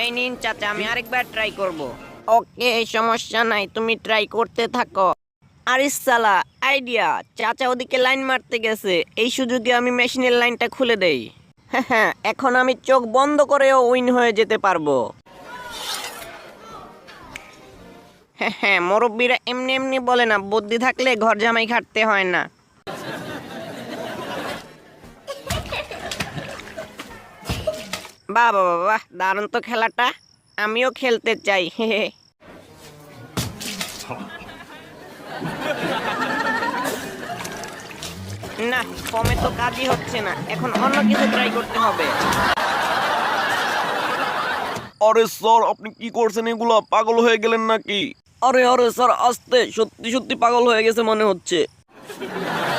এই নিন চাচা, আমি আরেকবার ট্রাই করব। ওকে, সমস্যা নাই, তুমি ট্রাই করতে থাকো। আরে সালা, আইডিয়া! চাচা ওদিকে লাইন মারতে গেছে, এই সুযোগে আমি মেশিনের লাইনটা খুলে দেই। হ্যাঁ হ্যাঁ, এখন আমি চোখ বন্ধ করেও উইন হয়ে যেতে পারবো। হ্যাঁ হ্যাঁ, মুরব্বীরা এমনি এমনি বলে না, বুদ্ধি থাকলে ঘর জামাই খাটতে হয় না। বাহ বাহ বাহ বাহ, দারুণ তো খেলাটা, আমিও খেলতে চাই। হে হে। না, ফর্মে তো কাজই হচ্ছে না, এখন অন্য কিছু ট্রাই করতে হবে। আরে স্যার, আপনি কি করছেন? এগুলো পাগল হয়ে গেলেন নাকি? আরে আরে স্যার, আস্তে, সত্যি সত্যি পাগল হয়ে গেছে মনে হচ্ছে।